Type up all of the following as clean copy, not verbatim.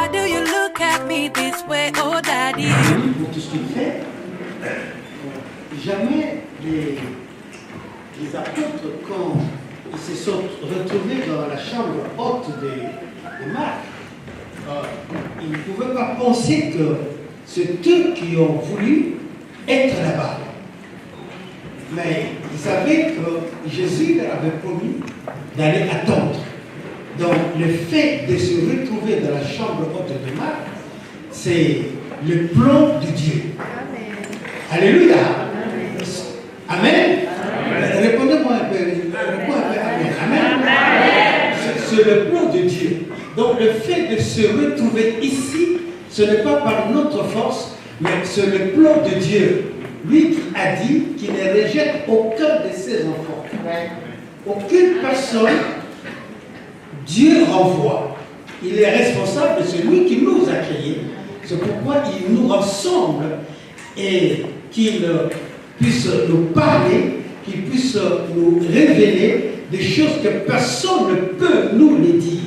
Why do you look at me this way, oh daddy? Pour tout ce qu'il fait, jamais les apôtres, quand ils se sont retrouvés dans la chambre haute de Marc, ils ne pouvaient pas penser que c'est eux qui ont voulu être là-bas. Mais ils savaient que Jésus leur avait promis d'aller attendre. Donc le fait de se retrouver dans la chambre haute de Marc, c'est le plan de Dieu. Amen. Alléluia. Amen. Amen. Répondez-moi un peu. Amen. Amen. C'est le plan de Dieu. Donc le fait de se retrouver ici, ce n'est pas par notre force, mais c'est le plan de Dieu. Lui qui a dit qu'il ne rejette aucun de ses enfants. Aucune personne, Dieu renvoie. Il est responsable de celui qui nous a créés. C'est pourquoi il nous rassemble et qu'il puisse nous parler, qu'il puisse nous révéler des choses que personne ne peut nous les dire.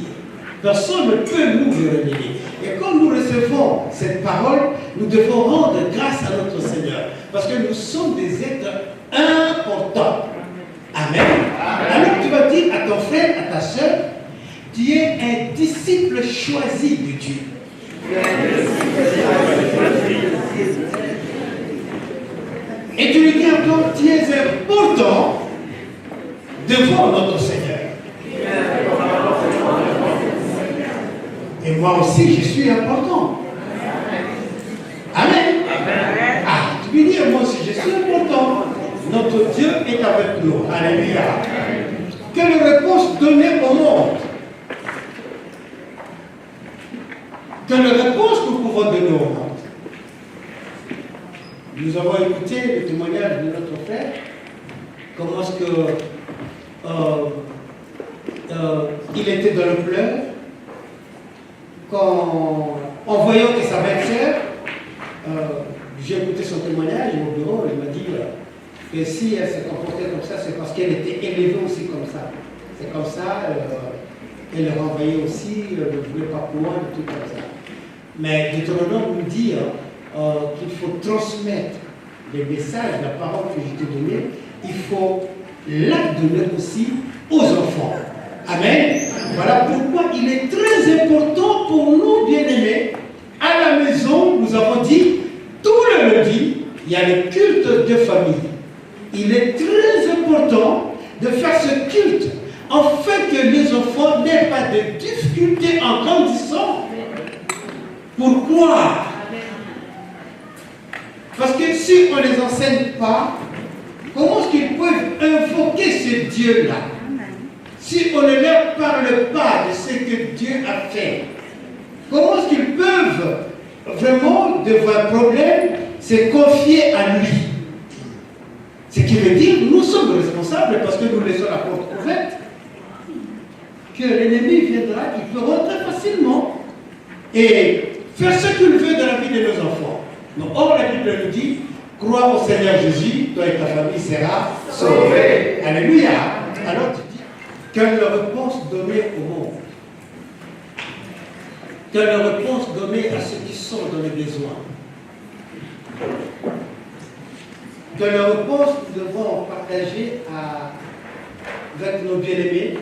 Personne ne peut nous les révéler. Et quand nous recevons cette parole, nous devons rendre grâce à notre Seigneur. Parce que nous sommes des êtres importants. Amen. Amen. Alors tu vas dire à ton frère, à ta soeur, tu es un disciple choisi de Dieu. Et tu lui dis encore, tu es important devant notre Seigneur. Et moi aussi, je suis important. Amen. Ah, tu peux dire, moi aussi, je suis important. Notre Dieu est avec nous. Alléluia. Quelle réponse donner au monde? Quelle réponse nous pouvons donner au monde? Nous avons écouté le témoignage de notre frère. Comment est-ce que il était dans le pleur. En voyant que sa belle-sœur, j'ai écouté son témoignage au bureau, il m'a dit que si elle se comportait comme ça, c'est parce qu'elle était élevée aussi comme ça. C'est comme ça, elle renvoyait aussi, elle ne voulait pas pour moi, tout comme ça. Mais Deutéronome nous dit qu'il faut transmettre les messages, la parole que je t'ai donnée, il faut la donner aussi aux enfants. Amen. Voilà pourquoi il est très important pour nous, bien-aimés. À la maison, nous avons dit, tout le lundi, il y a le culte de famille. Il est très important de faire ce culte, afin que les enfants n'aient pas de difficultés en grandissant. Pourquoi? Parce que si on ne les enseigne pas, comment est-ce qu'ils peuvent invoquer ce Dieu-là? Si on ne leur parle pas de ce que Dieu a fait, comment est-ce qu'ils peuvent vraiment, devant un problème, se confier à lui? Ce qui veut dire, nous sommes responsables parce que nous laissons la porte ouverte, que l'ennemi viendra, il peut rentrer facilement et faire ce qu'il veut dans la vie de nos enfants. Donc, or, la Bible nous dit, crois au Seigneur Jésus, toi et ta famille sera sauvée. Alléluia. Alors, quelle réponse donner au monde? Quelle réponse donner à ceux qui sont dans les besoins? Quelle réponse nous devons partager avec nos bien-aimés?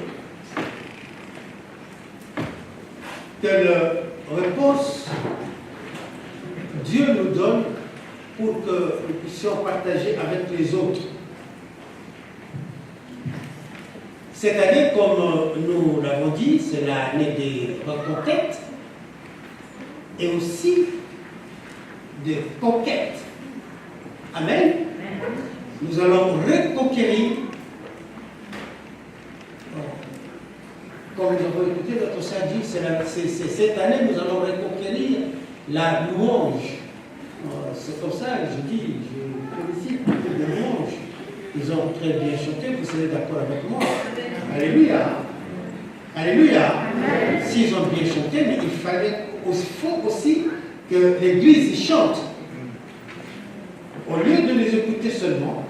Quelle réponse Dieu nous donne pour que nous puissions partager avec les autres? Cette année, comme nous l'avons dit, c'est l'année des reconquêtes et aussi des conquêtes. Amen. Nous allons reconquérir, comme nous avons écouté notre sœur dit, c'est cette année nous allons reconquérir la louange. C'est comme ça que je dis, je félicite les louanges. Ils ont très bien chanté, vous serez d'accord avec moi. Alléluia. Alléluia. S'ils ont bien chanté, mais il faut aussi que l'Église chante. Au lieu de les écouter seulement,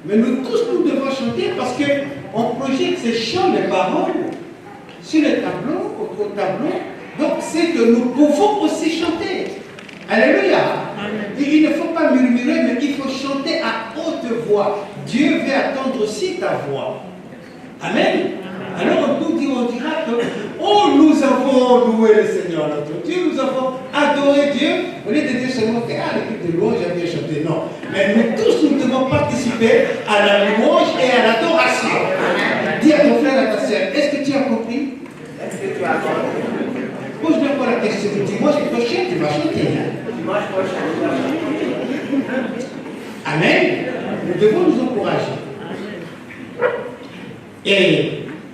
mais nous tous nous devons chanter parce qu'on projette ces chants, les paroles, sur les tableaux, au tableau. Donc c'est que nous pouvons aussi chanter. Alléluia. Et il ne faut pas murmurer, mais il faut chanter à haute voix. Dieu veut attendre aussi ta voix. Amen. Alors on dira que, oh, nous avons loué le Seigneur notre Dieu, nous avons adoré Dieu. Au lieu de dire seulement que l'équipe de louange a bien chanté. Non. Mais nous tous, nous devons participer à la louange et à l'adoration. Dis à ton frère et à ta soeur, est-ce que tu as compris? Est-ce que tu as compris? Pose-moi pas la question. Dimanche prochain, tu vas chanter. Dimanche prochain, tu vas chanter. Amen. Nous devons nous encourager. Et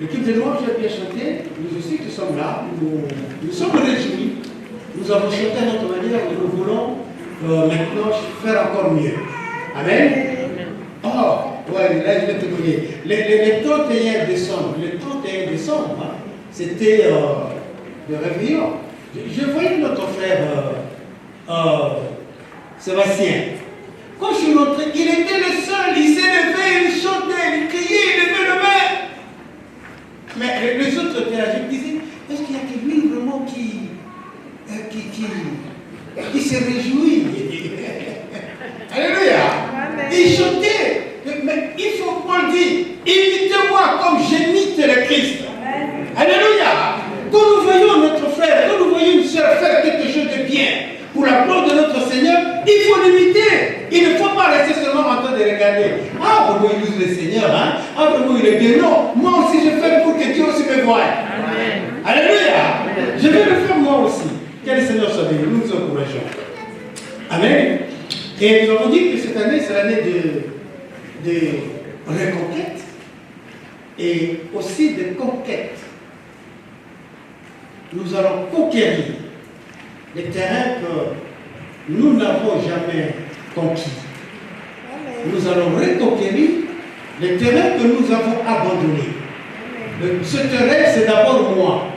l'équipe de louange a bien chanté. Nous aussi qui sommes là, nous sommes réjouis. Nous avons chanté à notre manière et nous voulons maintenant faire encore mieux. Amen. Oh, ouais, là je vais te donner. Le 31 décembre, hein, c'était le réveillon. Je voyais notre frère Sébastien. Quand je suis montré, il était le seul, il s'est levé, il chantait, il criait, il levait le main. Mais les autres étaient là, je me disais, est-ce qu'il y a que lui vraiment qui se réjouit? Alléluia. Il chantait. Mais il faut qu'on dise, imitez-moi comme j'imite le Christ. Alléluia. Quand nous voyons notre frère, quand nous voyons une soeur faire quelque chose de bien pour la gloire de notre Seigneur, il faut l'imiter. Il ne faut pas rester seulement en train de regarder. Ah, vraiment il use le Seigneur, hein? Ah, vraiment il est bien. Non, moi aussi je fais pour que Dieu aussi me voie. Amen. Alléluia. Je vais le faire moi aussi. Que le Seigneur soit béni. Nous nous encourageons. Amen. Et nous avons dit que cette année, c'est l'année de reconquête et aussi de conquête. Nous allons conquérir les terrains que nous n'avons jamais conquis. Nous allons reconquérir les terrains que nous avons abandonnés. Ce terrain, c'est d'abord moi.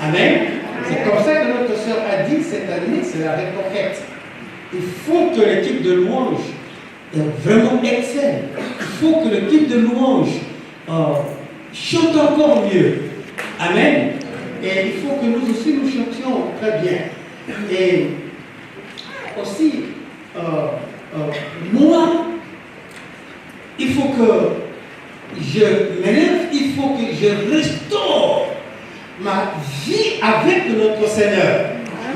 Amen. C'est comme ça que notre sœur a dit cette année, c'est la reconquête. Il faut que l'équipe de louange vraiment excelle. Il faut que l'équipe de louange chante encore mieux. Amen. Et il faut que nous aussi nous chantions très bien. Et aussi, moi, il faut que je m'élève, il faut que je restaure ma vie avec notre Seigneur,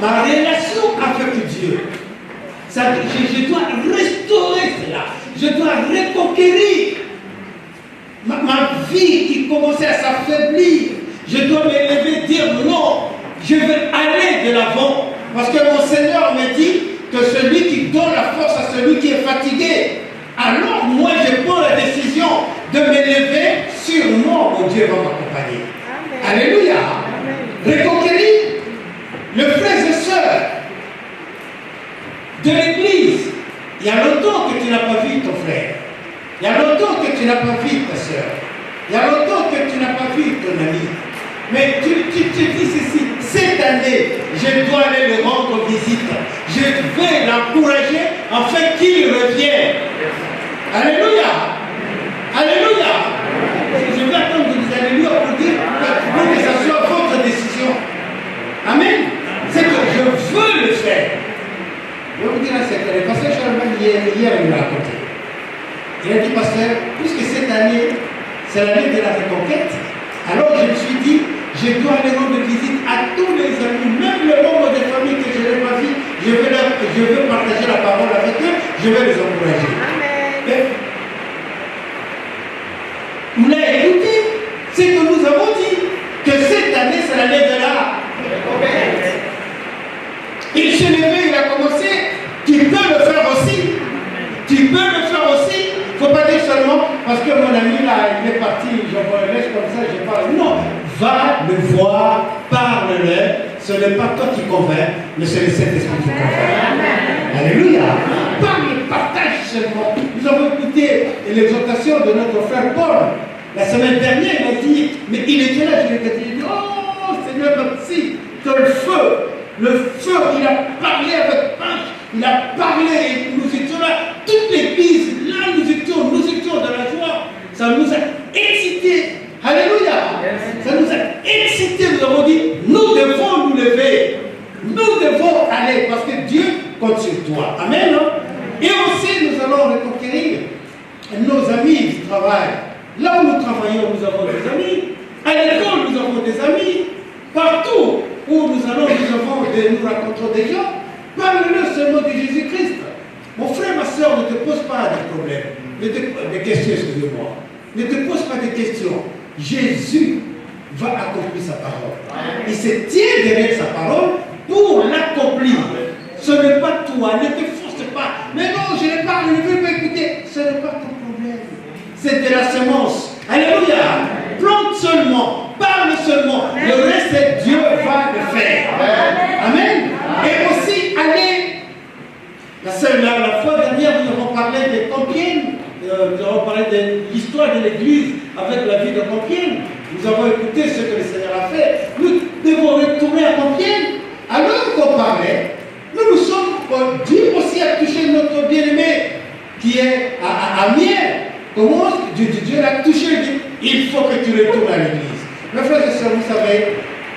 ma relation avec Dieu. Je dois restaurer cela. Je dois reconquérir ma vie qui commençait à s'affaiblir. Je dois m'élever, dire non, je veux aller de l'avant. Parce que mon Seigneur me dit que celui qui donne la force à celui qui est fatigué, alors moi je prends la décision de m'élever, sûrement mon Dieu va m'accompagner. Alléluia. Reconquérir le frères et sœurs de l'église. Il y a longtemps que tu n'as pas vu ton frère. Il y a longtemps que tu n'as pas vu ta sœur. Il y a longtemps que tu n'as pas vu ton ami. Mais tu te dis ceci, cette année, je dois aller le rendre visite. Je vais l'encourager afin qu'il revienne. Alléluia. Alléluia. Je vais attendre de vous alléluia pour dire que ça soit votre décision. Amen. C'est que je veux le faire. Je vais vous dire un secret. Le pasteur Charlemagne, hier, il m'a raconté. Il a dit, pasteur, puisque cette année, c'est l'année de la reconquête, alors je me suis dit, je dois aller rendre visite à tous les amis, même le nombre de familles que je n'ai pas vu, je veux partager la parole avec eux, je vais les encourager. Amen. Vous l'avez écouté, c'est que nous avons dit que cette année, c'est l'année de la reconquête. Il s'est levé, il a commencé, tu peux le faire aussi. Tu peux le faire aussi. Il ne faut pas dire seulement parce que mon ami là, il est parti, je le laisse comme ça, je parle. Non, va le voir, parle-le. Ce n'est pas toi qui convainc, mais c'est le Saint-Esprit qui convainc. Alléluia. Parle, partage seulement. Nous avons écouté l'exhortation de notre frère Paul. La semaine dernière, il a dit, mais il était là, je l'ai dit, il dit, oh Seigneur, merci, que le feu, il a parlé avec Panche, il a parlé, et nous étions là, toute l'église, là nous étions dans la joie, ça nous a excités. Alléluia. Ça nous a excités, nous avons dit, nous devons nous lever Nous devons aller parce que Dieu compte sur toi. Amen. Hein? Et aussi, nous allons reconquérir nos amis du travail. Là où nous travaillons, nous avons des amis. À l'école, nous avons des amis. Partout où nous allons, nous rencontrons des gens. Parle-leur seulement de Jésus-Christ. Mon frère, ma soeur, ne te pose pas des problèmes, des questions, excusez-moi. Ne te pose pas des questions. Jésus va accomplir sa parole. Il se tient derrière sa parole pour l'accomplir. Ce n'est pas toi, ne te force pas. Mais non, je ne parle, je ne veux pas écouter. Ce n'est pas ton problème. C'est de la semence. Alléluia. Plante seulement, parle seulement. Le reste, Dieu va le faire. Amen. Et aussi, allez. La fois dernière, nous avons parlé de Compiègne. Nous avons parlé de l'histoire de l'Église avec la vie de Compiègne. Nous avons écouté ce que le Seigneur a fait. Nous devons retourner à Compiègne. Alors qu'on parlait, nous sommes, Dieu aussi a touché notre bien-aimé qui est à Miel. Comment Dieu l'a touché, il dit, il faut que tu retournes à l'église. Mes frères et sœurs, vous savez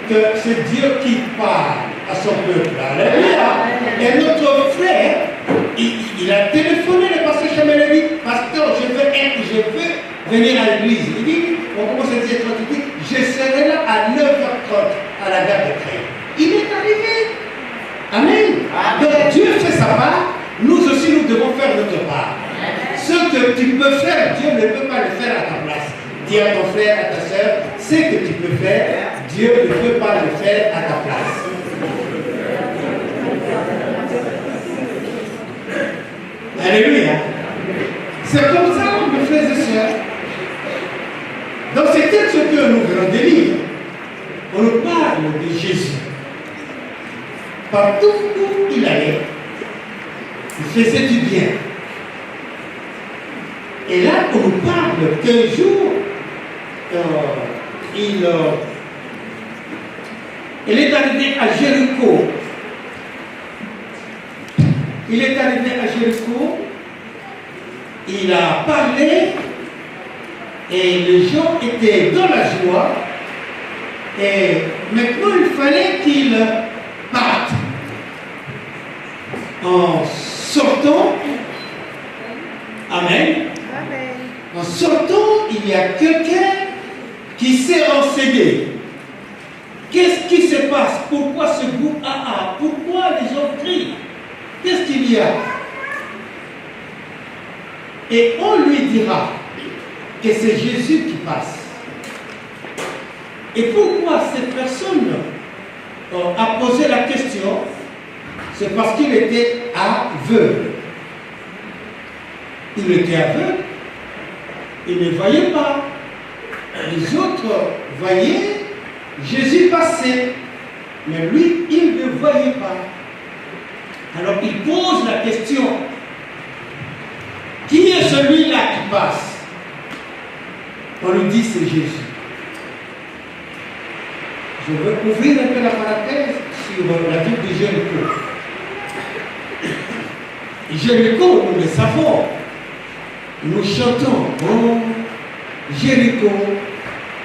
que c'est Dieu qui parle à son peuple. Alléluia. Et notre frère, il a téléphoné, le pasteur Chamel a dit, pasteur, je veux venir à l'église. Il dit, on commence à dire, il dit, je serai là à 9h30 à la gare de train. Il est arrivé. Amen. Donc Dieu fait sa part, nous aussi nous devons faire notre part. Ce que tu peux faire, Dieu ne peut pas le faire à ta place. Dis à ton frère, à ta soeur, ce que tu peux faire, Dieu ne peut pas le faire à ta place. Alléluia. C'est comme ça, mes frères et sœurs. Dans ces textes que nous venons de lire, on nous parle de Jésus. Partout où il allait, il faisait du bien. Et là, on nous parle qu'un jour, il est arrivé à Jéricho. Il est arrivé à Jéricho, il a parlé, et les gens étaient dans la joie. Et maintenant, il fallait qu'il parte. En sortant, Amen. En sortant, il y a quelqu'un qui s'est renseigné. Qu'est-ce qui se passe? Pourquoi ce brouhaha? Pourquoi les gens crient? Qu'est-ce qu'il y a? Et on lui dira que c'est Jésus qui passe. Et pourquoi cette personne a posé la question? C'est parce qu'il était aveugle. Il était aveugle. Il ne voyait pas. Les autres voyaient Jésus passer. Mais lui, il ne voyait pas. Alors il pose la question. Qui est celui-là qui passe? On lui dit c'est Jésus. Je veux ouvrir un peu la parenthèse sur la ville de Jéricho. Jéricho, nous le savons. Nous chantons, oh, Jéricho.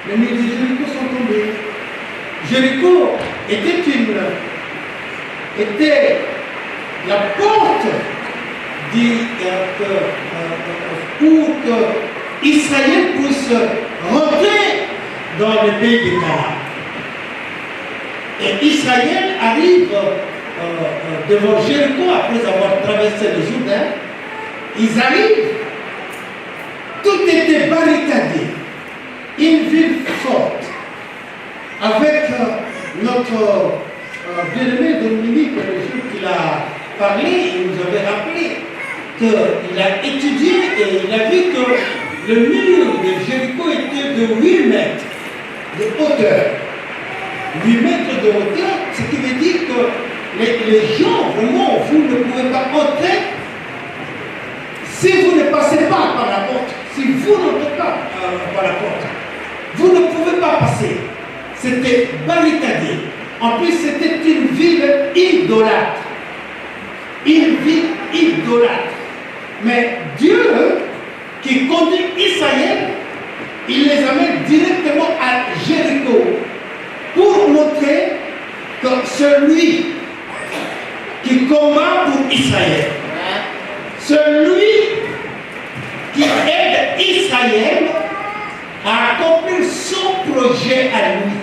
Les murs de Jéricho sont tombés. Jéricho était la porte pour que Israël puisse rentrer dans le pays de Canaan. Et Israël arrive devant Jéricho après avoir traversé le Jourdain. Ils arrivent, tout était barricadé. Une ville forte. Avec notre bien-aimé Dominique, le jour qu'il a parlé, il nous avait rappelé qu'il a étudié et il a vu que le mur de Jéricho était de 8 mètres de hauteur. 8 mètres de hauteur, ce qui veut dire que les gens, vraiment, vous ne pouvez pas entrer si vous ne passez pas par la porte. Si vous n'entrez pas par la porte, vous ne pouvez pas passer. C'était barricadé. En plus, c'était une ville idolâtre. Une ville idolâtre. Mais Dieu, qui conduit Israël, il les amène directement à Jéricho pour montrer que celui qui combat pour Israël. Celui qui aide Israël à accomplir son projet à lui.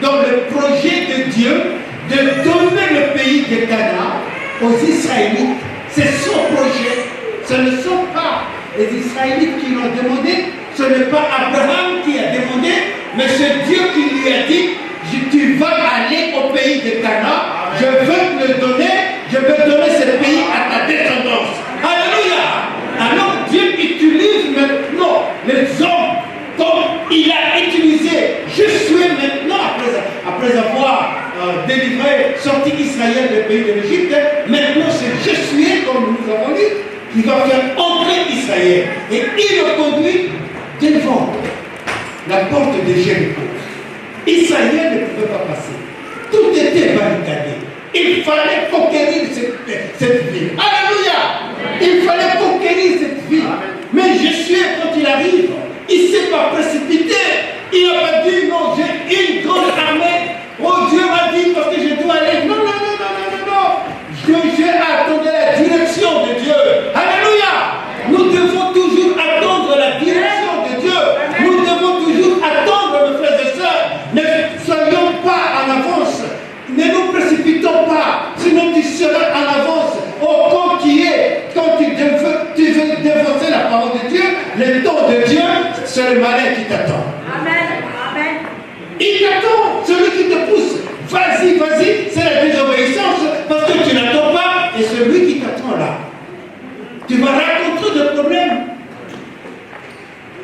Donc le projet de Dieu de donner le pays de Canaan aux Israélites, c'est son projet. Ce ne sont pas les Israélites qui l'ont demandé, ce n'est pas Abraham qui a demandé, mais c'est Dieu qui lui a dit, tu vas aller au pays de Canaan, je veux te le donner, je veux donner ce pays à ta descendance. Alléluia. Alors Dieu utilise maintenant les hommes comme il a utilisé Josué maintenant, après avoir délivré, sorti Israël du pays de l'Égypte. Maintenant c'est Josué, comme nous avons dit, qui va faire entrer Israël. Et il le conduit devant la porte de Jéricho. Israël ne pouvait pas passer. Tout était barricadé. Il fallait conquérir cette ville. Alléluia! Il fallait conquérir cette ville. Mais Josué, quand il arrive, il ne s'est pas précipité. Il n'a pas dit non, j'ai une grande armée. Oh, Dieu m'a dit parce que je dois aller. Non, non, non, non, non, non, non. J'ai attendu la direction de Dieu. Alléluia! Nous devons toujours attendre la direction de Dieu. Nous devons toujours attendre, mes frères et sœurs. Ne soyons pas en avance. Ne nous précipitons pas. Sinon tu seras en avance. Oh, quand tu veux défoncer la parole de Dieu, le temps de Dieu, c'est le malin qui t'attend. Amen. Amen. Il t'attend, celui qui te pousse. Vas-y, vas-y, c'est la désobéissance parce que tu n'attends pas et celui qui t'attend là. Tu vas rencontrer des problèmes.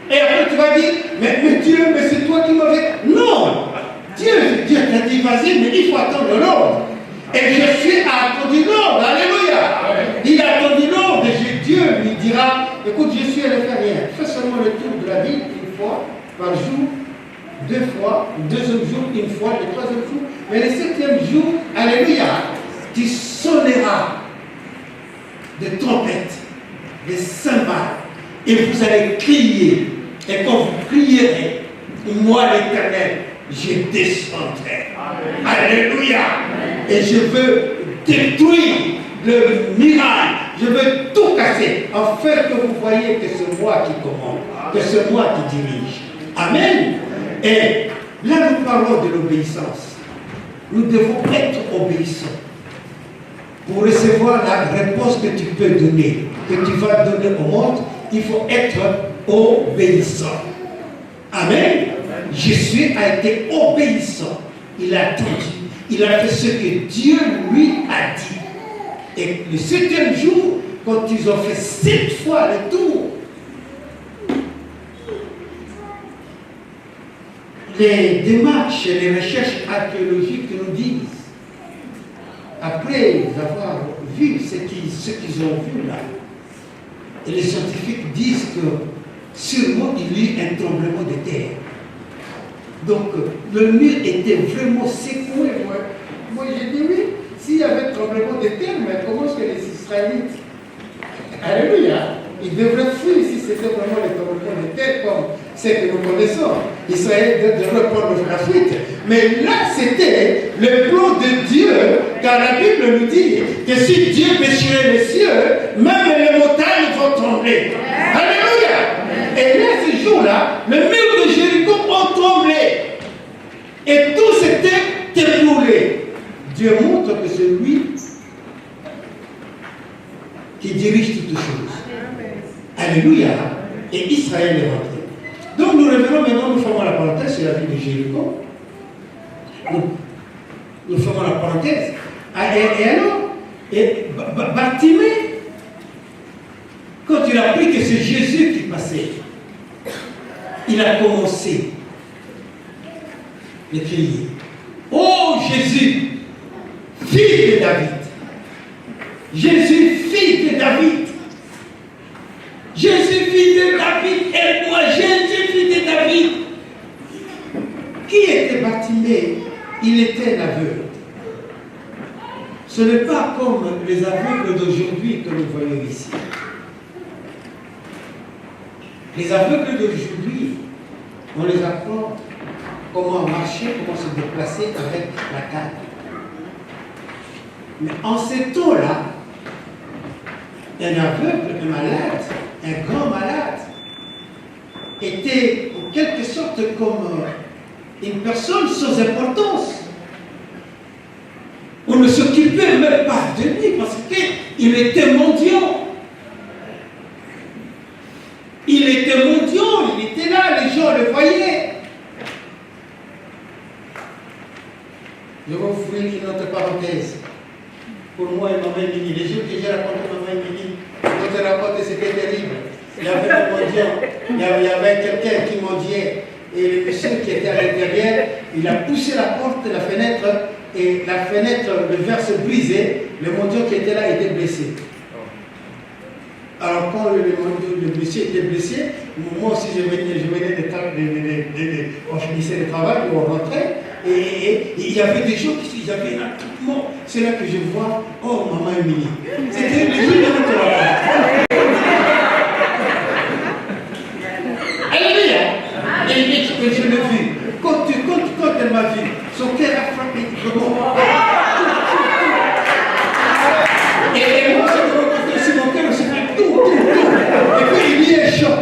Et après tu vas dire, mais Dieu, mais c'est toi qui m'avais. Non! Dieu t'a dit, vas-y, mais il faut attendre l'ordre. Et Jésus a attendu l'ordre. Alléluia. Il a attendu l'ordre et Dieu lui dira, écoute, Jésus, elle ne fait rien. Fais seulement le tour de la ville une fois par jour, deux fois, le deuxième jour, une fois, le troisième jour. Mais le septième jour, alléluia, tu sonneras de trompettes, de cymbales, et vous allez crier. Et quand vous crierez, moi l'Éternel, je descendrai. Alléluia. Et je veux détruire le miracle. Je veux tout casser. Afin que vous voyez que c'est moi qui commande. Que c'est moi qui dirige. Amen. Et là nous parlons de l'obéissance. Nous devons être obéissants. Pour recevoir la réponse que tu peux donner, que tu vas donner au monde, il faut être obéissant. Amen. Jésus a été obéissant. Il a attendu. Il a fait ce que Dieu lui a dit. Et le septième jour, quand ils ont fait 7 fois le tour, les démarches et les recherches archéologiques nous disent, après avoir vu ce qu'ils ont vu là, et les scientifiques disent que sûrement il y a eu un tremblement de terre. Donc le mur était vraiment secoué. Moi j'ai dit oui, s'il y avait un tremblement de terre, mais comment est-ce que les Israélites, alléluia, ils devraient fuir si c'était vraiment le tremblement de terre comme ce que nous connaissons. Israël devrait prendre la fuite. Mais là c'était le plan de Dieu, car la Bible nous dit que si Dieu déchirait les cieux, même les montagnes vont trembler. Alléluia. Et là, ce jour-là, le mur de Jéricho ont tremblé. Et tout s'était écroulé. Dieu montre que c'est lui qui dirige toutes choses. Alléluia. Et Israël est rentré. Donc nous revenons maintenant, nous fermons la parenthèse sur la ville de Jéricho. Nous fermons la parenthèse. Et alors, Bartimée, quand il a appris que c'est Jésus qui passait, il a commencé de crier, oh Jésus, fils de David, Jésus, fils de David, Jésus, fils de David, aide-moi, Jésus, fils de David. Qui était Bartimée? Il était un aveugle. Ce n'est pas comme les aveugles d'aujourd'hui que nous voyons ici. Les aveugles d'aujourd'hui, on les apprend comment marcher, comment se déplacer avec la canne. Mais en ces temps-là, un aveugle, un malade, un grand malade, était en quelque sorte comme une personne sans importance. On ne s'occupait même pas de lui parce qu'il était mendiant. Il était mendiant, il était là, les gens le voyaient. Je vais vous ouvrir une autre parenthèse. Pour moi et Maman Mini, les jours que j'ai raconté Maman Mini, je te raconte, c'était terrible. Il y avait des mendiants, il y avait quelqu'un qui mendiait, et le monsieur qui était à l'intérieur, il a poussé la porte, la fenêtre, et la fenêtre, le verre se brisait, le mendiant qui était là était blessé. Alors quand le monsieur était blessé, moi aussi je venais on finissait le travail, on rentrait, et il y avait des gens qui avaient un attroupement. C'est là que je vois, oh Maman Émilie. C'était le jour de notre travail. Alléluia. Et je l'ai vu. Quand elle m'a vu, son cœur a frappé vraiment. Et moi, c'est mon cœur, c'est tout. Et puis il y a un choc.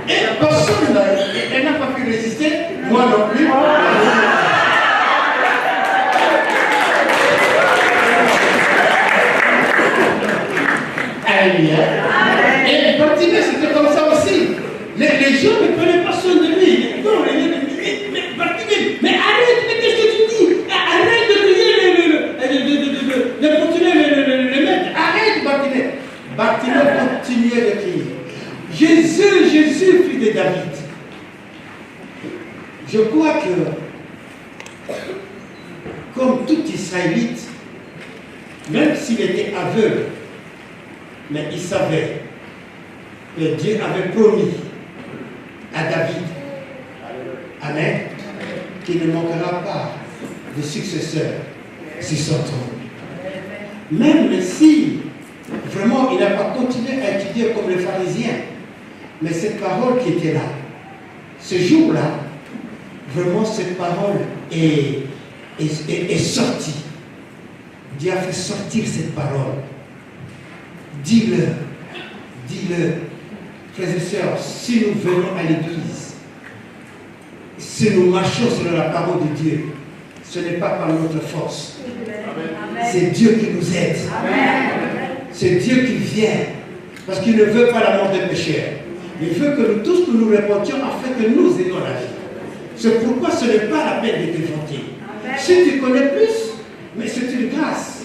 Et personne, elle n'a pas pu résister, moi non plus. Alléluia. Et Bartimée, c'était comme ça aussi. Les gens ne prenaient pas soin de lui. Non, mais Bartimée, mais arrête, mais qu'est-ce que tu dis? Arrête de crier, de continuer le mettre. Arrête, Bartimée. Bartimée continuait de crier. Jésus, fils de David. Je crois que, comme tout Israélite, même s'il était aveugle, mais il savait que Dieu avait promis à David, Amen, qu'il ne manquera pas de successeur sur son trône. Même si, vraiment, il n'a pas continué à étudier comme les pharisiens, mais cette parole qui était là, ce jour-là, vraiment cette parole est sortie. Dieu a fait sortir cette parole. Dis-le, frères et sœurs, si nous venons à l'église, si nous marchons selon la parole de Dieu, ce n'est pas par notre force. C'est Dieu qui nous aide. C'est Dieu qui vient, parce qu'il ne veut pas la mort des pécheurs. Il veut que nous tous nous répandions afin que nous ayons la vie. C'est pourquoi ce n'est pas la peine de t'éventer. Si tu connais plus, mais c'est une grâce.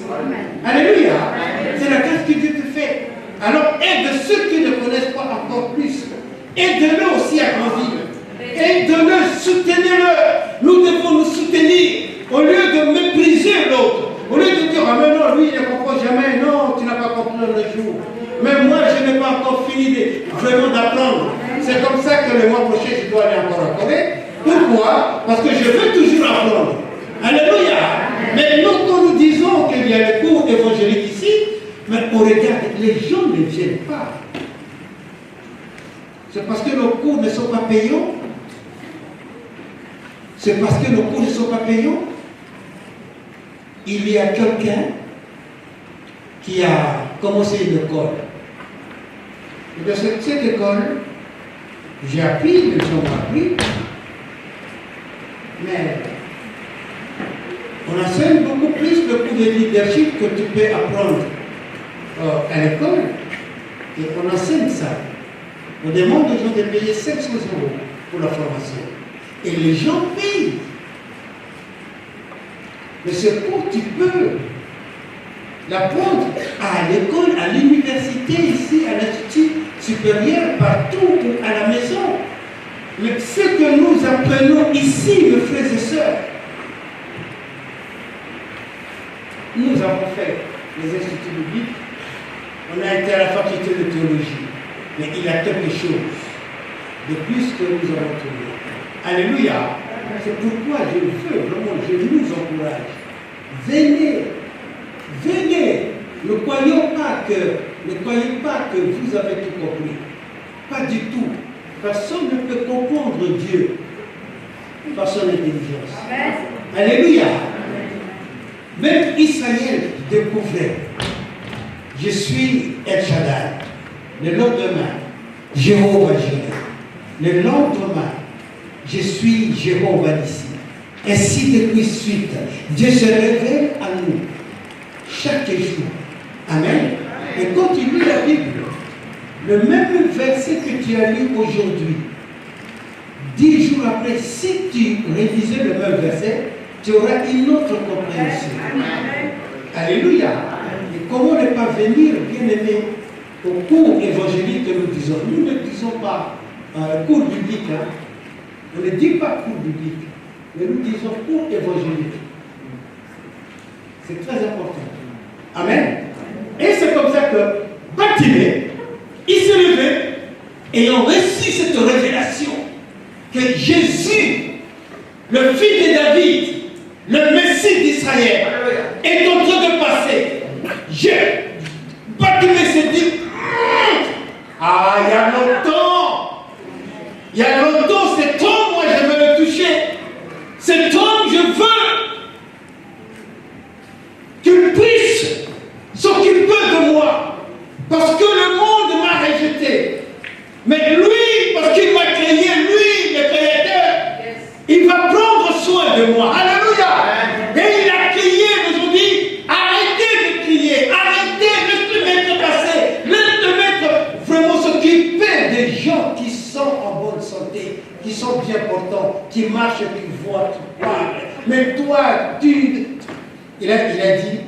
Alléluia. C'est la grâce que Dieu te fait. Alors aide ceux qui ne connaissent pas encore plus. Aide-le aussi à grandir. Aide-le, soutenez-le. Nous devons nous soutenir. Au lieu de mépriser l'autre. Au lieu de dire, ah mais non, lui il ne comprend jamais. Non, tu n'as pas compris le jour. Mais moi je n'ai pas encore fini vraiment d'apprendre. C'est comme ça que le mois prochain je dois aller encore en Corée. Pourquoi? Parce que je veux toujours apprendre. Alléluia. Mais nous, quand nous disons qu'il y a les cours évangéliques ici, mais on regarde, les gens ne viennent pas. C'est parce que nos cours ne sont pas payants. C'est parce que nos cours ne sont pas payants. Il y a quelqu'un qui a commencé une école. Et dans cette école, j'ai appris, les gens ont appris. Mais on enseigne beaucoup plus le cours de leadership que tu peux apprendre à l'école. Et on enseigne ça. On demande aux gens de payer 500 € pour la formation. Et les gens payent. Mais ce cours, tu peux l'apprendre à l'école, à l'université, ici, à l'institut supérieur, partout, ou à la maison. Mais ce que nous apprenons ici, mes frères et sœurs, nous avons fait les instituts bibliques, on a été à la faculté de théologie, mais il y a quelque chose de plus que nous avons trouvé. Alléluia. C'est pourquoi je veux vraiment, je nous encourage. Venez. Ne croyez pas que vous avez tout compris. Pas du tout. Personne ne peut comprendre Dieu par son intelligence. Alléluia. Même Israël découvrait, je suis El Shaddai. Le lendemain, Jéhovah Jireh. Le lendemain, je suis Jéhovah Nissi. Ainsi de suite, Dieu se révèle à nous chaque jour. Amen. Et quand tu lis la Bible, le même verset que tu as lu aujourd'hui, 10 jours après, si tu révisais le même verset, tu auras une autre compréhension. Alléluia. Et comment ne pas venir, bien aimé, au cours évangélique que nous disons. Nous ne disons pas cours biblique. Hein. On ne dit pas cours biblique, mais nous disons cours évangélique. C'est très important. Amen. Et c'est comme ça que Bartimée, il s'est levé, ayant reçu cette révélation que Jésus, le fils de David, le Messie d'Israël, est en train de passer. Bartimée s'est dit, ah, il y a longtemps, cet homme, moi je veux le toucher. Cet homme, je veux qu'il puisse s'occuper de moi. Parce que le monde m'a rejeté. Mais lui, parce qu'il m'a créé, lui, le Créateur, il va prendre soin de moi. Alléluia. Et il a crié, nous ont dit, arrêtez de crier, arrêtez de se mettre passer, de mettre vraiment s'occuper des gens qui sont en bonne santé, qui sont bien portants, qui marchent, qui voient, qui parlent. Mais toi, il a dit,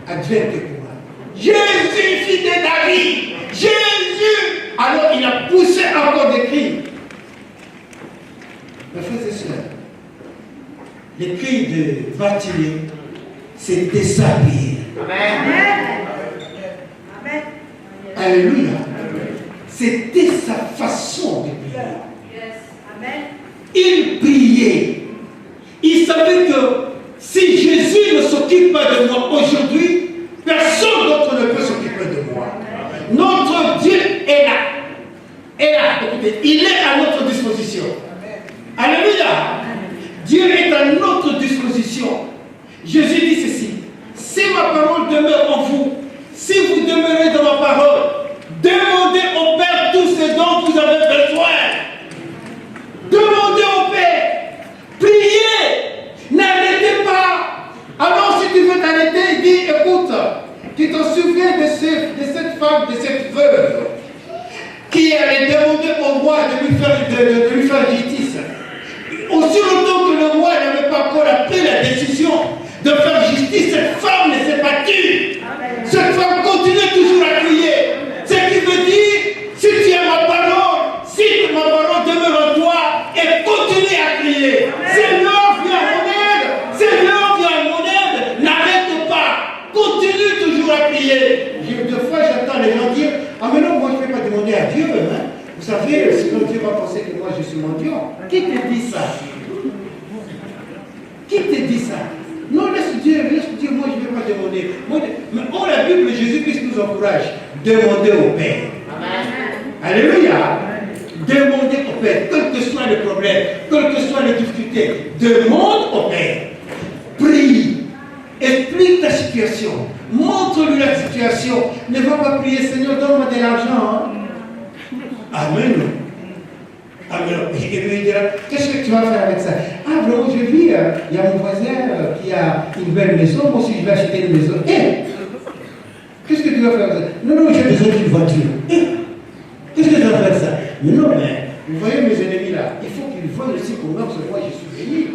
advienne que moi. Jésus, fils de David, Jésus. Alors il a poussé encore des cris. Mes frères et sœurs, les cris de Bartimée, c'était sa prière. Amen. Amen. Alléluia. C'était sa façon de prier. Yes. Amen. Il priait. Il savait que si Jésus ne s'occupe pas de moi aujourd'hui, personne d'autre ne peut s'occuper de moi. Notre Dieu est là. Écoutez, il est à notre disposition. Alléluia. Dieu est à notre disposition. Jésus dit ceci. Si ma parole demeure en vous, si vous demeurez dans ma parole, demandez au Père tous ce dont vous avez besoin. Demandez au Père. Priez. N'arrêtez pas. Alors si tu veux t'arrêter, dis, écoute, tu te souviens de cette femme, de cette veuve, qui allait demander au roi de lui faire justice. Aussi longtemps que le roi n'avait pas encore pris la décision de faire justice, cette femme ne s'est pas tue. Cette femme continue toujours à crier. Ce qui veut dire, si tu as ma parole, si ma parole demeure en toi, et continue à crier. Seigneur, viens à mon aide. Seigneur, viens à mon aide. N'arrête pas. Continue toujours à prier. Deux fois, j'entends les gens dire, ah mais non, moi je ne vais pas demander à Dieu. Hein. Vous savez, sinon Dieu va penser que moi je suis mendiant. Qui te dit ça? Qui te dit ça? Non, laisse Dieu, moi je ne vais pas demander. Mais la Bible, Jésus-Christ nous encourage. Demandez au Père. Amen. Alléluia. Demandez au Père, quel que soit le problème, quelles que soient les difficultés. Demande au Père. Prie. Explique ta situation. Montre-lui la situation. Ne va pas prier, Seigneur, donne-moi de l'argent. Hein? Amen. Amen. Et lui dira, qu'est-ce que tu vas faire avec ça? Ah, vraiment, je vis, il y a mon voisin qui a une belle maison, moi aussi je vais acheter une maison. Qu'est-ce que tu vas faire avec ça? Non, j'ai besoin d'une voiture. Qu'est-ce que tu vas faire avec ça? Mais non, mais vous voyez mes ennemis là, il faut qu'ils voient aussi comment moi je suis béni.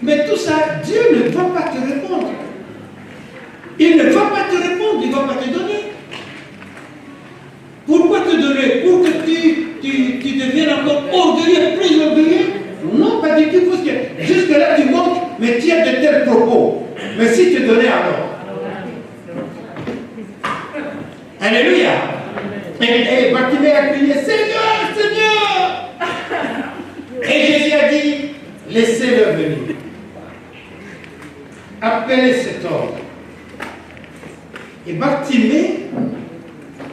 Mais tout ça, Dieu ne va pas te répondre. Il ne va pas te répondre, il ne va pas te donner. Pourquoi te donner? Pour que tu deviennes encore orgueilleux, plus orgueilleux? Non, pas du tout, parce que jusque-là tu montres, mais tu as de tels propos. Mais si tu donnais alors. Alléluia. Et Bartimée a crié, Seigneur, Seigneur. Et Jésus a dit, laissez-le venir. Appelez cet homme. Et Bartimée,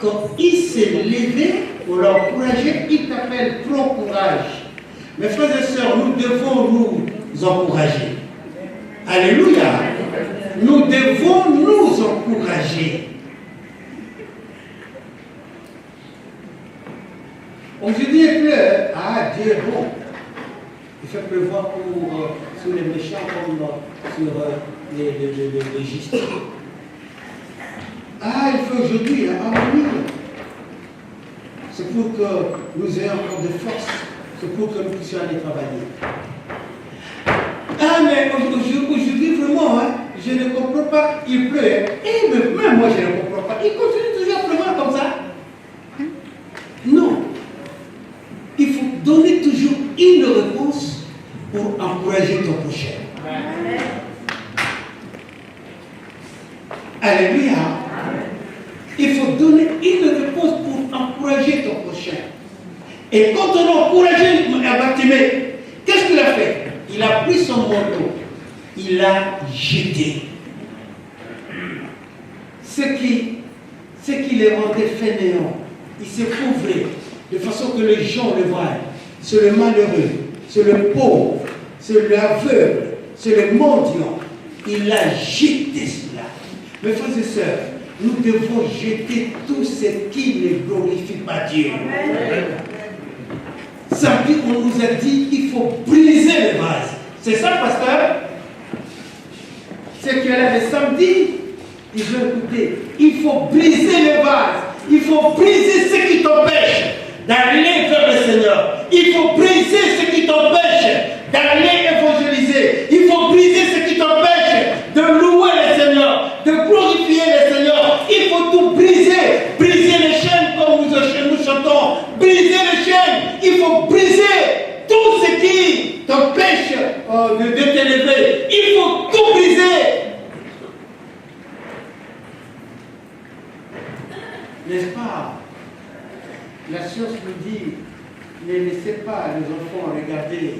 quand il s'est levé pour l'encourager, il t'appelle, prends courage. Mes frères et sœurs, nous devons nous encourager. Alléluia. Nous devons nous encourager. Aujourd'hui, il pleut. Ah, Dieu est bon. Il fait pleuvoir sur les méchants comme sur les justes. Ah, il fait aujourd'hui. Ah oui. C'est pour que nous ayons encore de force. C'est pour que nous puissions aller travailler. Ah, mais aujourd'hui, vraiment, hein, je ne comprends pas. Il pleut. Et même moi, je ne comprends pas. Il continue toujours à pleuvoir comme ça. Non. Il faut donner toujours une réponse pour encourager ton prochain. Alléluia. Il faut donner une réponse pour encourager ton prochain. Et quand on a encouragé Bartimée, qu'est-ce qu'il a fait? Il a pris son manteau, il l'a jeté. Ce qui les rendait fainéants, il s'est couvré de façon que les gens le voient. C'est le malheureux, c'est le pauvre, c'est l'aveugle, c'est le mendiant. Il a jeté cela. Mes frères et sœurs, nous devons jeter tout ce qui ne glorifie pas Dieu. Samedi, on nous a dit qu'il faut briser le vase. C'est ça, pasteur? C'est que là, le samedi, ils ont écouté. Il faut briser le vase. Il faut briser ce qui t'empêche d'aller vers le Seigneur. Il faut briser ce qui t'empêche d'aller évangéliser. Il faut briser ce qui t'empêche de louer le Seigneur, de glorifier le Seigneur. Il faut tout briser. Briser les chaînes comme nous chantons. Briser les chaînes. Il faut briser tout ce qui t'empêche de t'élever. Il faut tout briser. N'est-ce pas? La science nous dit, ne laissez pas les enfants regarder,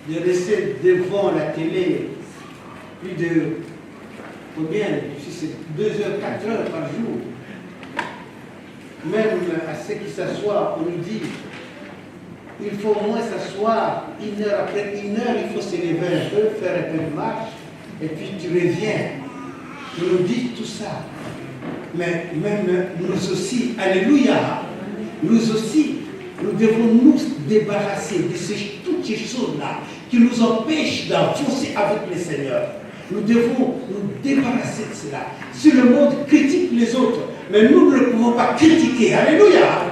de rester devant la télé plus de, combien, si c'est 2 heures, 4 heures par jour. Même à ceux qui s'assoient, on nous dit, il faut au moins s'asseoir 1 heure après 1 heure, il faut se lever un peu, faire un peu de marche, et puis tu reviens. On nous dit tout ça. Mais même nous aussi, alléluia, nous aussi, nous devons nous débarrasser de toutes ces choses-là qui nous empêchent d'avancer avec le Seigneur. Nous devons nous débarrasser de cela. Si le monde critique les autres, mais nous ne pouvons pas critiquer, alléluia,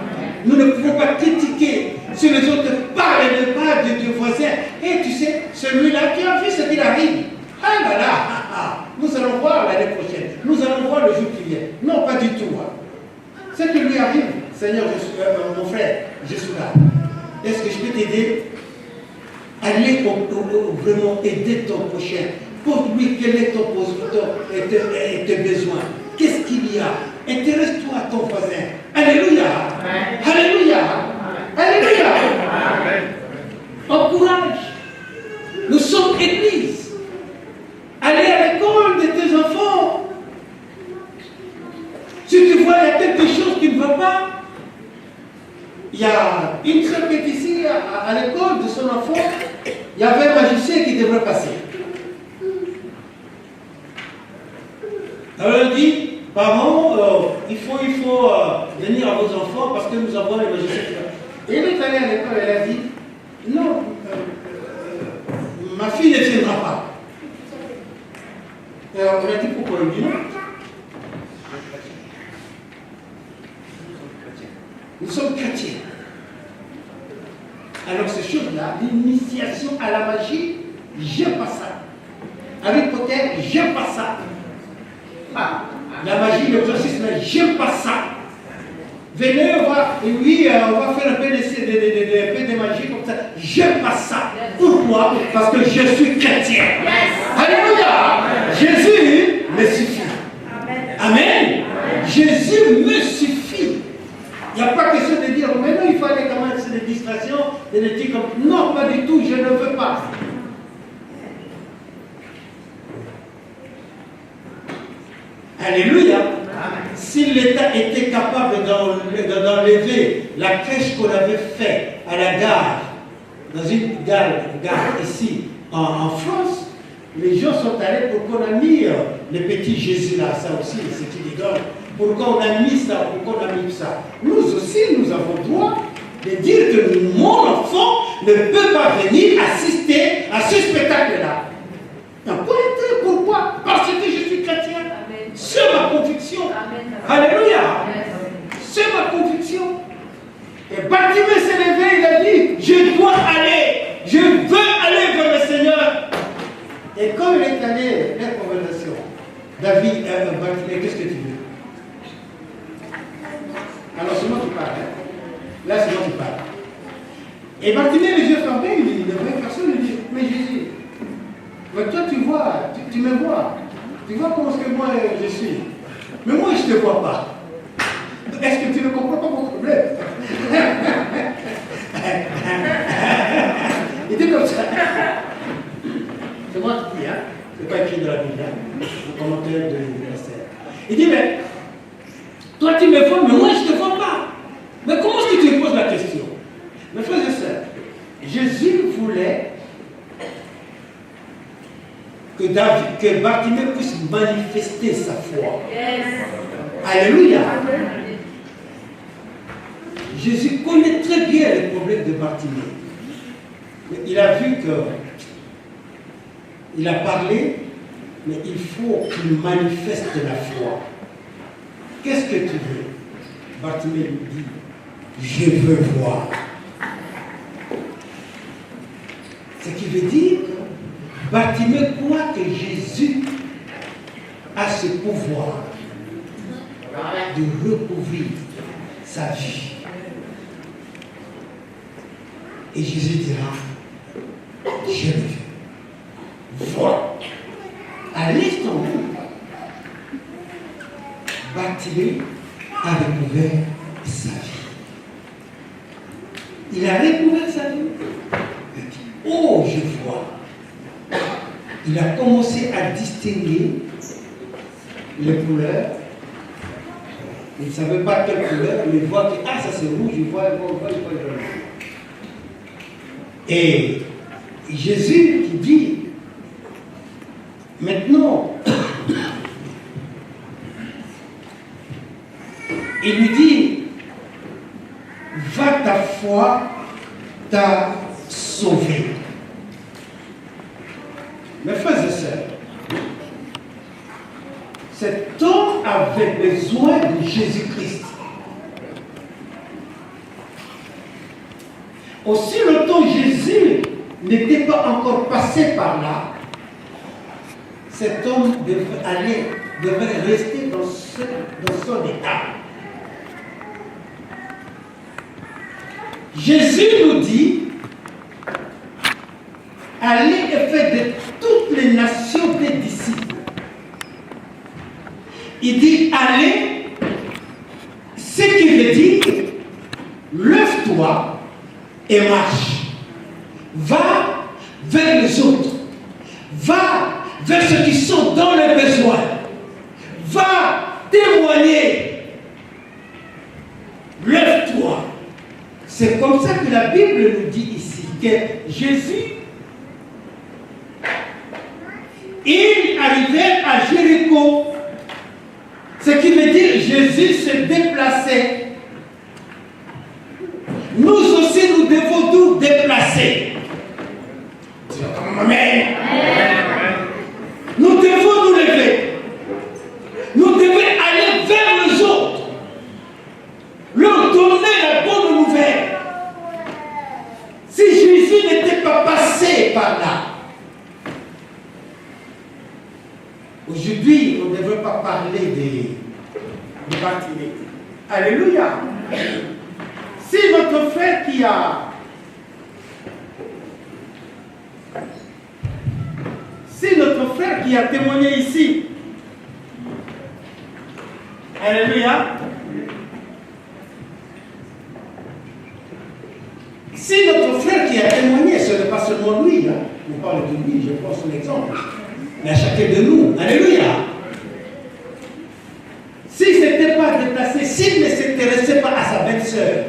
nous ne pouvons pas critiquer. Si les autres parlent de voisins, et tu sais, celui-là, tu as vu ce qu'il arrive. Ah là là, nous allons voir l'année prochaine. Nous allons voir le jour qui vient. Non, pas du tout. Ce qui lui arrive, Seigneur, mon frère, je suis là. Est-ce que je peux t'aider? Allez vraiment aider ton prochain. Porte-lui quel est tes besoins. Qu'est-ce qu'il y a? Intéresse-toi à ton voisin. Alléluia. Alléluia. Alléluia. Encourage. Nous sommes église. Allez à l'école de tes enfants. Si tu vois il y a quelque chose qui ne va pas, il y a une seule qui est ici à l'école de son enfant, il y avait un magicien qui devrait passer. Alors elle dit, parents, il faut venir à vos enfants parce que nous avons les magiciens. Et elle est allée à l'école, elle a dit, non, ma fille ne viendra pas. Alors, on a dit pourquoi il dit non. Nous sommes chrétiens. Alors ces choses-là, l'initiation à la magie, j'aime pas ça. Harry Potter, j'aime pas ça. Ah, la magie, l'exorcisme, j'aime pas ça. Venez, on va faire un peu de magie comme ça. J'aime pas ça. Pourquoi? Parce que je suis chrétien. Alléluia. Jésus me suffit. Amen. Jésus me suffit. Il n'y a pas question de dire, mais non, il faut aller quand même sur des distractions, des trucs comme. Non, pas du tout, je ne veux pas. Alléluia. Si l'État était capable d'enlever la crèche qu'on avait faite à la gare, dans une gare ici en France, les gens sont allés pour qu'on a mis le petit Jésus là, ça aussi, c'est qui les donne, pour qu'on a mis ça, pour qu'on a mis ça. Nous aussi, nous avons le droit de dire que mon enfant ne peut pas venir assister à ce spectacle-là. Pourquoi? Parce que je suis chrétien. C'est ma conviction. Alléluia. C'est ma conviction. Et Bartimée s'est levé, il a dit, je dois aller, je veux aller vers le Seigneur. Et quand il est allé, la conversation, David, Bartimée, qu'est-ce que tu veux? Alors c'est moi qui parle. Hein? Là c'est moi qui parle. Et Bartimée, les yeux fermés, il dit, la vraie personne, il dit, mais Jésus, mais toi tu vois, tu me vois. Tu vois comment est-ce que moi je suis. Mais moi je ne te vois pas. Est-ce que tu ne comprends pas mon problème? Il dit comme ça. C'est moi qui dis, hein? C'est pas écrit dans la Bible, hein? Le commentaire de l'universitaire. Il dit, mais toi tu me vois, mais moi je ne te vois pas. Mais comment est-ce que tu me poses la question? Mes frères et sœurs, Jésus voulait que Bartimée puisse manifester sa foi. Yes. Alléluia. Jésus connaît très bien les problèmes de Bartimée. Mais il a vu que il a parlé, mais il faut qu'il manifeste la foi. Qu'est-ce que tu veux? Bartimée lui dit, je veux voir. Ce qui veut dire que Bartimée croit que Jésus a ce pouvoir de recouvrir sa vie. Et Jésus dira, je le veux. Voilà. À l'instant où Bartimée a recouvert sa vie. Il a recouvert sa vie. Il dit, oh, je vois. Il a commencé à distinguer les couleurs. Il ne savait pas quelle couleur, il voit que, ah, ça c'est rouge, il voit, jaune. Et Jésus qui dit, maintenant, il lui dit, va, ta foi t'a sauvé. Mes frères et sœurs, cet homme avait besoin de Jésus-Christ. Aussi longtemps Jésus n'était pas encore passé par là, cet homme devait rester dans son état. Jésus nous dit, allez et faites de toutes les nations des disciples. Il dit allez, ce qui veut dire lève-toi et marche. Va vers les autres. Va vers ceux qui sont dans le besoin. Va témoigner. Lève-toi. C'est comme ça que la Bible nous dit ici que Jésus, il arrivait à Jéricho. Ce qui veut dire Jésus se déplaçait. Nous aussi, nous devons nous déplacer. Amen. Nous devons nous lever. Nous devons aller vers les autres. Leur donner la bonne nouvelle. Si Jésus n'était pas passé par là, aujourd'hui, on ne devrait pas parler de Bartimée. Alléluia. Si notre frère qui a témoigné ici, alléluia. Si notre frère qui a témoigné, ce n'est pas seulement lui, hein, on parle de lui, je prends son exemple, mais à chacun de nous, alléluia. S'il ne s'était pas déplacé, s'il ne s'intéressait pas à sa belle-sœur,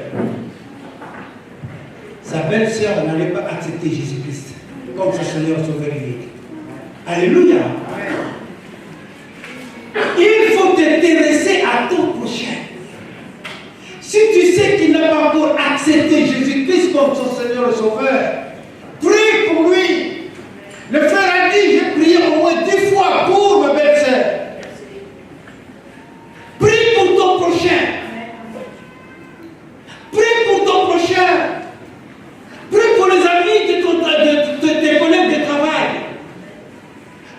sa belle-sœur n'allait pas accepter Jésus-Christ comme son Seigneur Sauveur unique. Alléluia. Il faut t'intéresser à ton prochain. Si tu sais qu'il n'a pas encore accepté Jésus-Christ comme son Seigneur et Sauveur, prie pour lui. Le frère a dit, j'ai prié au moins 10 fois pour ma belle-sœur. Prie pour ton prochain. Prie pour ton prochain. Prie pour les amis de tes collègues de travail.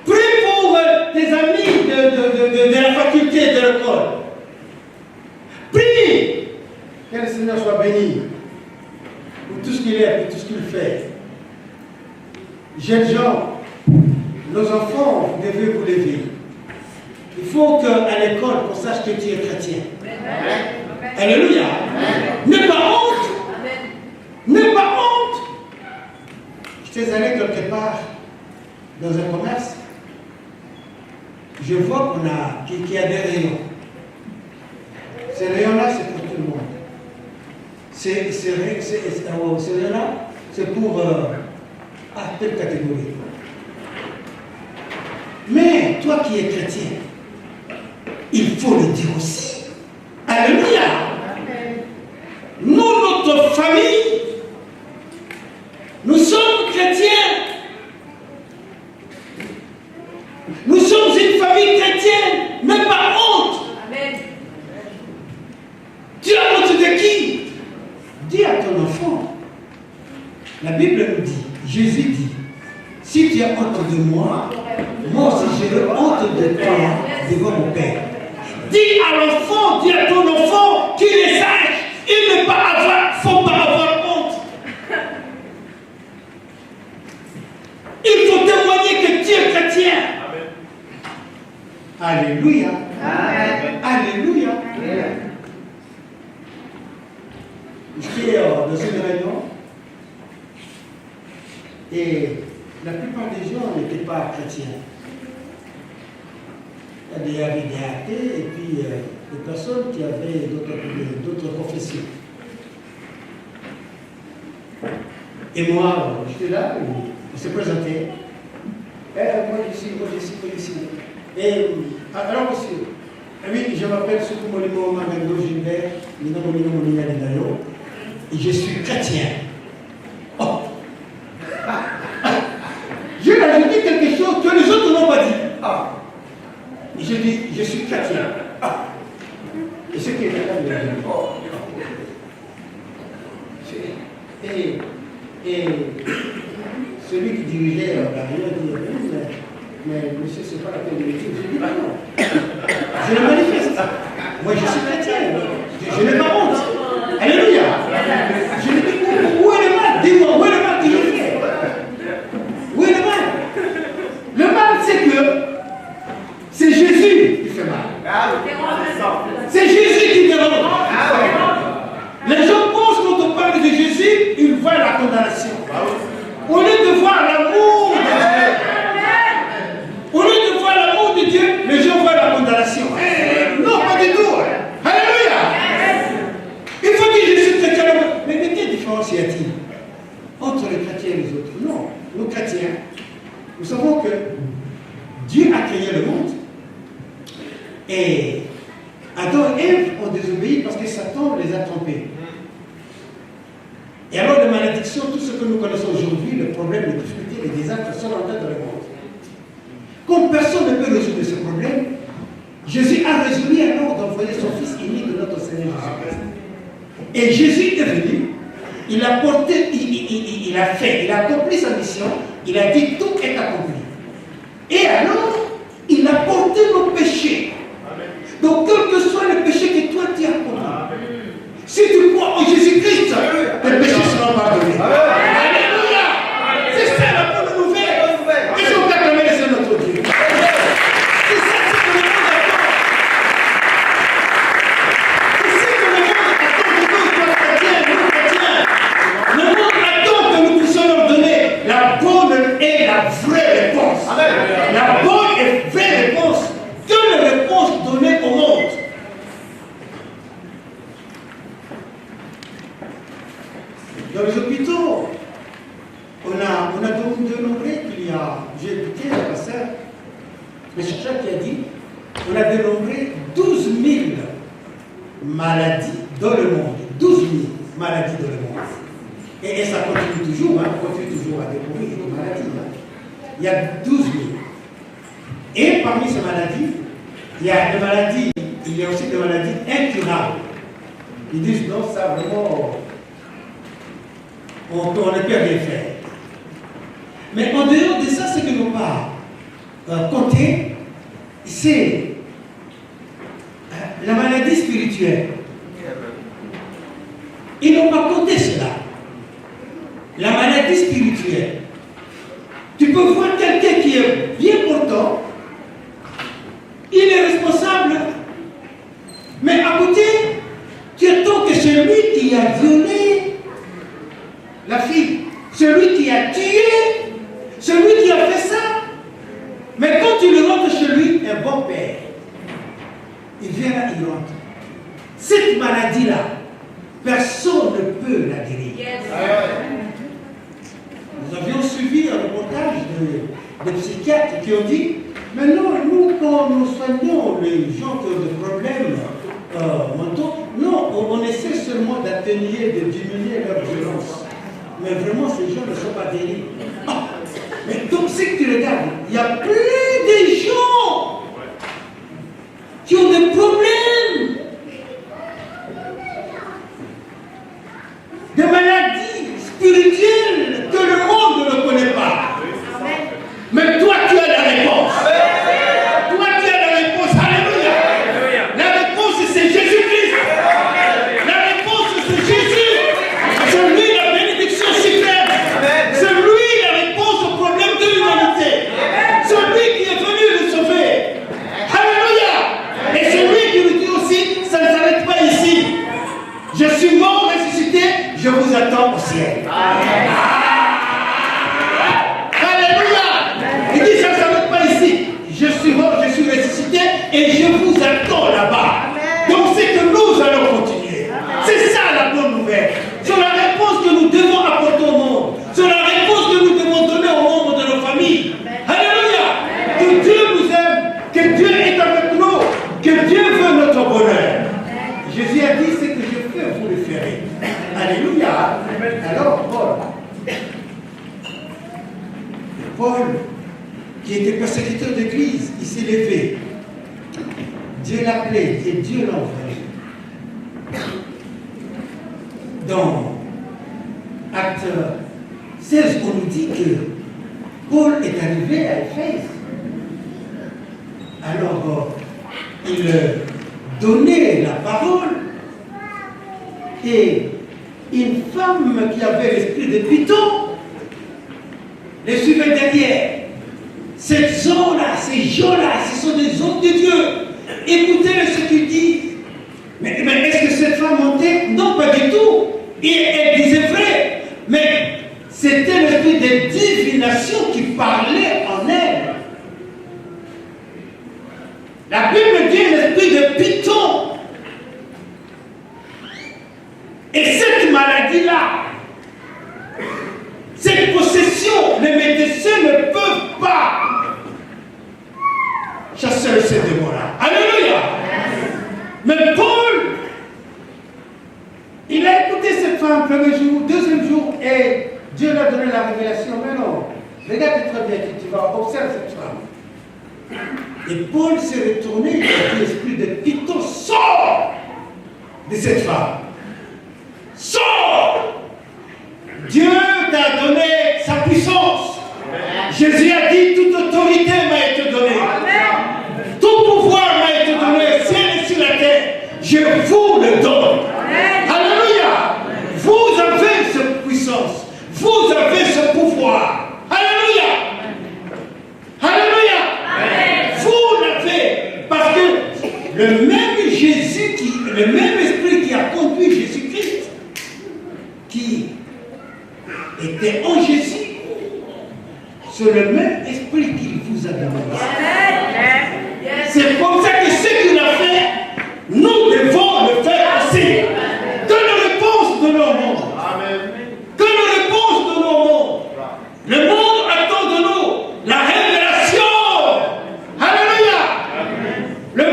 Prie pour tes amis de la faculté, de l'école. Prie. Que le Seigneur soit béni pour tout ce qu'il est, pour tout ce qu'il fait. Jeunes gens, nos enfants, vous devez vous lever. Il faut qu'à l'école, on sache que tu es chrétien. Amen. Alléluia. N'aie pas honte. N'aie pas honte. J'étais allé quelque part dans un commerce. Je vois qu'il y a des rayons. Ces rayons-là, c'est pour tout le monde. Ces rayons-là, c'est pour telle catégorie. Mais toi qui es chrétien, il faut le dire aussi. Alléluia. Nous, notre famille, nous sommes chrétiens. Nous sommes une famille chrétienne. N'aie pas honte. Amen. Tu as honte de qui? Dis à ton enfant. La Bible nous dit, Jésus dit, si tu as honte de moi, moi aussi j'aurai honte de toi devant mon Père. Dis à l'enfant, dis à ton enfant qu'il est sage. Il ne faut pas avoir honte. Il faut témoigner que tu es chrétien. Amen. Alléluia. Amen. Alléluia. Amen. J'étais dans une réunion et la plupart des gens n'étaient pas chrétiens. Il y avait des athées et puis des personnes qui avaient d'autres confessions. Et moi, j'étais là, on s'est présenté. Moi ici. Et alors monsieur, oui, je m'appelle Soukoumolimo Mamendo Gilbert, et je suis chrétien. Oh. Je lui ai dit quelque chose que les autres n'ont pas dit. Ah. Et je dis, je suis chrétien. Ah. Et ce qui est là, il a dit, oh. Et celui qui dirigeait la réunion dit, mais monsieur, c'est pas la peine de le dire. Je dis, bah non. Je le manifeste. Moi, je suis chrétien. Je n'ai pas honte. Alléluia. Je lui dis, où est le mal? Dis-moi, où est le mal que j'ai fait? Où est le mal? Le mal, c'est que c'est Jésus qui fait mal. C'est Jésus qui dérange. Les gens pensent quand on parle de Jésus, ils voient la condamnation. Au lieu de voir l'amour de Dieu, au lieu de voir l'amour de Dieu, les gens voient la condamnation. Non, pas du tout. Alléluia. Il faut dire je suis chrétien. Mais quelle différence y a-t-il entre les chrétiens et les autres? Non, nous chrétiens, nous savons que Dieu a créé le monde et Adam et Ève ont désobéi parce que Satan les a trompés. Et alors, les malédictions, tout ce que nous connaissons aujourd'hui, le problème, les difficultés, les désastres sont en tête dans le monde. Comme personne ne peut résoudre ce problème, Jésus a résolu alors d'envoyer son Fils unique de notre Seigneur Jésus-Christ. Et Jésus est venu, il a porté, il a accompli sa mission, il a dit tout est accompli. Et alors, il a porté nos péchés. Donc, quel que soit le péché que toi tu as commis, si tu crois en Jésus-Christ, tes péchés seront pardonnés. Alléluia! C'est ça la bonne nouvelle. Et on peut acclamer le Seigneur notre Dieu. C'est ça ce que le monde attend. C'est ce que le monde attend de nous, toi chrétiens, nous chrétiens. Le monde attend que nous puissions leur donner la bonne et la vraie réponse. La bonne et vraie réponse. Que les réponses données au monde. Dans les hôpitaux, on a dénombré 12 000 maladies dans le monde. 12 000 maladies dans le monde. Et ça continue toujours, hein, on continue toujours à découvrir des maladies. Hein. Il y a 12 000. Et parmi ces maladies, il y a aussi des maladies incurables. Ils disent non, ça vraiment, on ne peut rien faire. Mais en dehors de ça, ce que nous pas compter, c'est la maladie spirituelle. Ils n'ont pas compté cela. La maladie spirituelle. Tu peux voir quelqu'un qui est bien portant, il est responsable, mais à côté, tu attends que celui qui a violé la fille, celui qui a tué, celui qui a fait ça, mais quand tu le rentres chez lui, un bon père, il vient là, il rentre. Cette maladie-là, personne ne peut la guérir. Yes. Nous avions suivi un reportage de psychiatres qui ont dit, mais non, nous, quand nous soignons les gens qui ont des problèmes mentaux, non, on essaie seulement d'atténuer, de diminuer leur violence. Mais vraiment, ces gens ne sont pas guéris. Ah, mais donc, c'est que tu regardes, il y a plein de gens qui ont des problèmes, des maladies spirituelles que le monde ne connaît pas. Mais toi, tu as la réponse. Toi, tu as la réponse. Alléluia. La réponse, c'est Jésus-Christ. La réponse, c'est Jésus. C'est lui la bénédiction suprême. C'est lui la réponse au problème de l'humanité. C'est lui qui est venu nous sauver. Alléluia. Et c'est lui qui nous dit aussi, ça ne s'arrête pas ici. Je suis mort, ressuscité, je vous attends au ciel. Il dit, ça ne s'arrête pas ici. Je suis mort, je suis ressuscité et je vous attends là-bas. Donc c'est que nous allons continuer. C'est ça la bonne nouvelle. C'est la réponse que nous devons apporter au monde. C'est la réponse que nous devons donner aux membres de nos familles. Alléluia. Que Dieu nous aime, que Dieu est avec nous, que Dieu veut notre bonheur. Jésus a dit, ce que je fais, vous le ferez. Alléluia. Alors, Paul, qui était persécuteur d'église, il s'est levé. Dieu l'a appelé et Dieu l'a envoyé. Dans Acte 16, on nous dit que Paul est arrivé à Éphèse. Alors, il donnait la parole et une femme qui avait l'esprit de Python les suivait derrière. Ces gens-là, ce sont des hommes de Dieu. Écoutez ce qu'ils disent. Mais est-ce que cette femme mentait? Non, pas du tout. Et elle disait vrai. Mais c'était l'esprit de divination qui parlait en elle. La Bible dit l'esprit de Python. Et cette maladie-là, cette possession, les médecins ne peuvent pas chasser ce démon-là. Alléluia. Mais Paul, il a écouté cette femme premier jour, deuxième jour, et Dieu lui a donné la révélation. Mais non, regarde très bien, tu vas observer cette femme. Et Paul s'est retourné, il a dit, l'esprit de Python, sort de cette femme. Sors! Dieu t'a donné sa puissance. Jésus a dit, toute autorité m'a été donnée. Tout pouvoir m'a été donné, ciel et sur la terre. Je vous le donne. Alléluia. Vous avez cette puissance. Vous avez ce pouvoir. Alléluia. Alléluia. Vous l'avez. Parce que le même Jésus, le même esprit qui a conduit Jésus-Christ, qui était en Jésus, c'est le même esprit qu'il vous a donné. C'est comme ça que ce qu'il a fait, nous devons le faire aussi. Que nos réponses donnent au monde. Que nos réponses donnent au monde. Le monde attend de nous la révélation. Alléluia. Le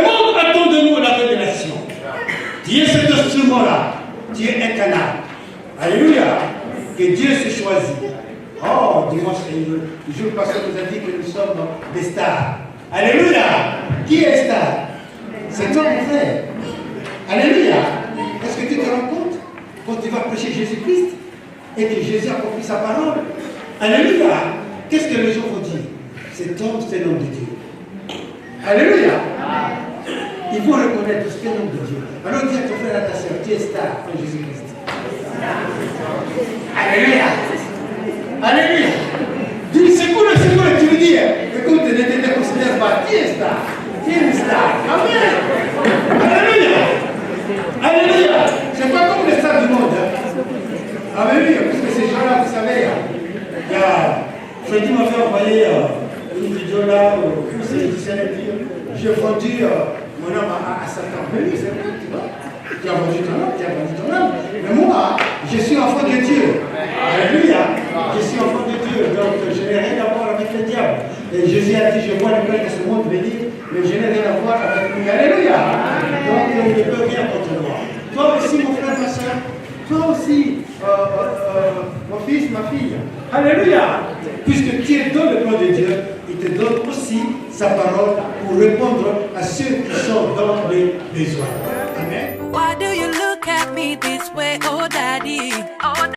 démontre. Le jour passé, nous a dit que nous sommes des stars. Alléluia. Qui est star? C'est toi, mon frère. Alléluia. Est-ce que tu te rends compte quand tu vas prêcher Jésus-Christ et que Jésus a compris sa parole? Alléluia. Qu'est-ce que les gens vont dire? Cet homme, c'est l'homme de Dieu. Alléluia. Il faut reconnaître ce qu'est l'homme de Dieu. Alors dis à ton frère, à ta soeur, tu es star en Jésus-Christ. Alléluia. Alléluia. Dis, c'est quoi, tu veux dire? Écoute, ne te considère pas, tu es star. Tu es une star. Amen. Alléluia. Alléluia. C'est pas comme les stars du monde. Hein. Alléluia. Parce que ces gens-là, vous savez, il y a Freddy m'a fait envoyer une vidéo là où j'ai vendu mon âme à Satan. Mais oui, c'est vrai, tu vois. Tu as vendu ton âme, Mais moi, je suis enfant de Dieu. Alléluia. Je suis enfant de Dieu. Donc, je n'ai rien à voir avec le diable. Et Jésus a dit, je vois le père de ce monde venir, mais je n'ai rien à voir avec lui. Alléluia. Donc, il ne peut rien contre moi. Toi aussi, mon frère, ma soeur. Toi aussi, mon fils, ma fille. Alléluia. Puisque tu es dans le plan de Dieu, il te donne aussi sa parole pour répondre à ceux qui sont dans les besoins. Amen. Why do you